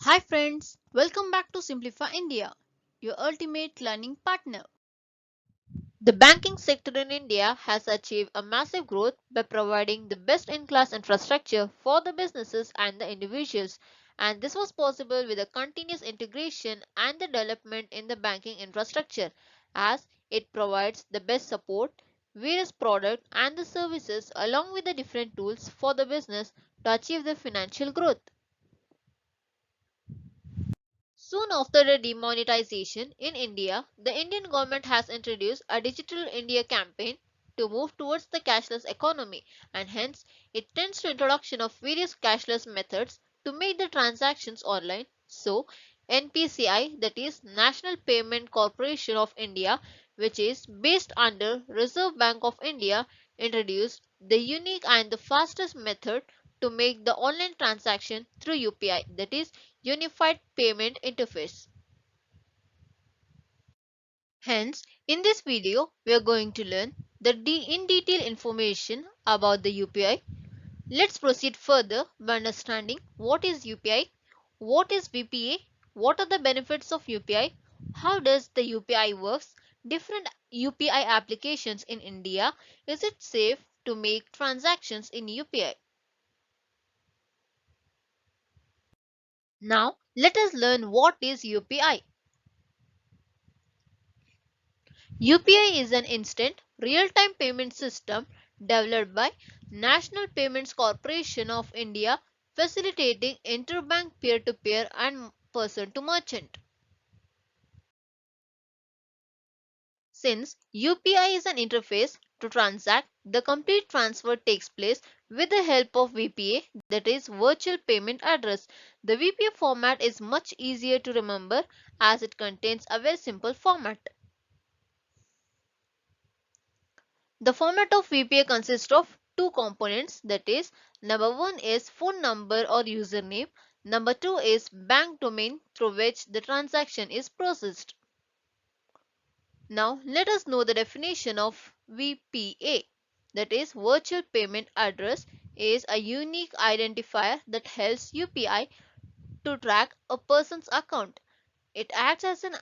Hi friends, welcome back to Simplify India, your ultimate learning partner. The banking sector in India has achieved a massive growth by providing the best in class infrastructure for the businesses and the individuals. And this was possible with the continuous integration and the development in the banking infrastructure, as it provides the best support, various products and the services along with the different tools for the business to achieve the financial growth. Soon after the demonetization in India, the Indian government has introduced a Digital India campaign to move towards the cashless economy, and hence it tends to introduction of various cashless methods to make the transactions online. So NPCI, that is National Payment Corporation of India, which is based under Reserve Bank of India, introduced the unique and the fastest method to make the online transaction through UPI, that is Unified Payment Interface. Hence, in this video, we are going to learn in detail information about the UPI. Let's proceed further by understanding what is UPI, what is VPA, what are the benefits of UPI, how does the UPI works, different UPI applications in India, is it safe to make transactions in UPI. Now, let us learn what is UPI. UPI is an instant, real-time payment system developed by National Payments Corporation of India, facilitating interbank peer-to-peer and person-to-merchant. Since UPI is an interface to transact, the complete transfer takes place with the help of VPA, that is Virtual Payment Address. The VPA format is much easier to remember as it contains a very simple format. The format of VPA consists of two components, that is, number one is phone number or username, number two is bank domain through which the transaction is processed. Now let us know the definition of VPA, that is Virtual Payment Address is a unique identifier that helps UPI to track a person's account. It acts as an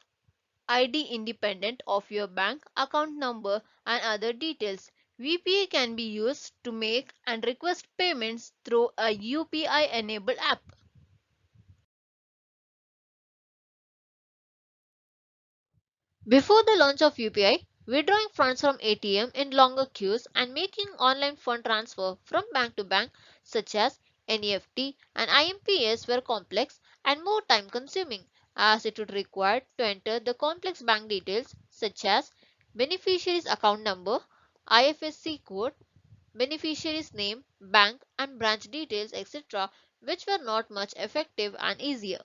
ID independent of your bank account number and other details. VPA can be used to make and request payments through a UPI enabled app. Before the launch of UPI, withdrawing funds from ATM in longer queues and making online fund transfer from bank to bank such as NEFT and IMPS were complex and more time consuming, as it would require to enter the complex bank details such as beneficiary's account number, IFSC code, beneficiary's name, bank and branch details, etc., which were not much effective and easier.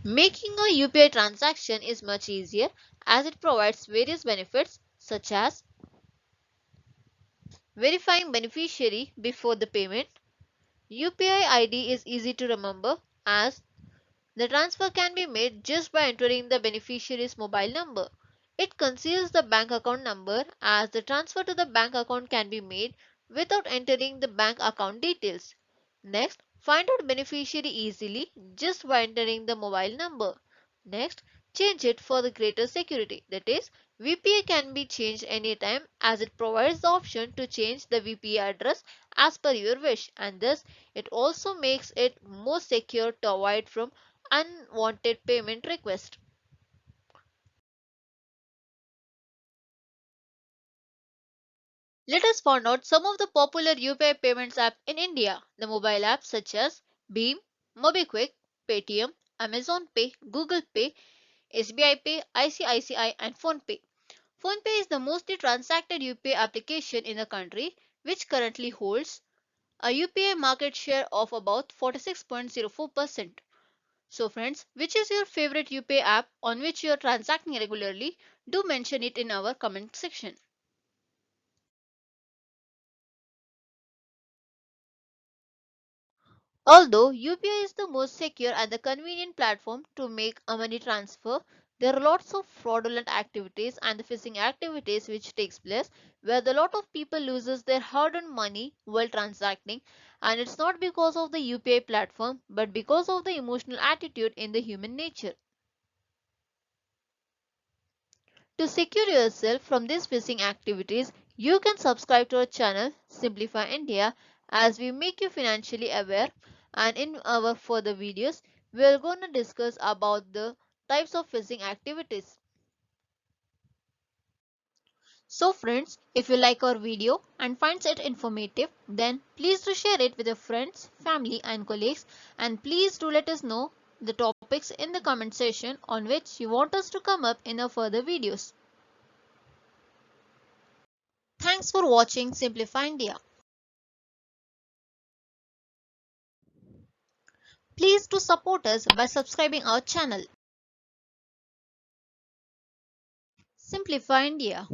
Making a UPI transaction is much easier as it provides various benefits such as verifying beneficiary before the payment. UPI ID is easy to remember as the transfer can be made just by entering the beneficiary's mobile number. It conceals the bank account number as the transfer to the bank account can be made without entering the bank account details. Next, find out beneficiary easily just by entering the mobile number. Next, change it for the greater security. That is, VPA can be changed anytime as it provides the option to change the VPA address as per your wish, and thus it also makes it more secure to avoid from unwanted payment request. Let us find out some of the popular UPI payments app in India. The mobile apps such as Beam, MobiKwik, Paytm, Amazon Pay, Google Pay, SBI Pay, ICICI and PhonePe. PhonePe is the mostly transacted UPI application in the country, which currently holds a UPI market share of about 46.04%. So friends, which is your favorite UPI app on which you are transacting regularly? Do mention it in our comment section. Although UPI is the most secure and the convenient platform to make a money transfer, There are lots of fraudulent activities and the phishing activities which takes place where the lot of people loses their hard-earned money while transacting, and it's not because of the UPI platform but because of the emotional attitude in the human nature. To secure yourself from these phishing activities, you can subscribe to our channel Simplify India as we make you financially aware, and in our further videos we are going to discuss about the types of phishing activities. So friends, if you like our video and finds it informative, then please do share it with your friends, family and colleagues, and please do let us know the topics in the comment section on which you want us to come up in our further videos. Thanks for watching Simplify India. Please do support us by subscribing our channel. Simplify India.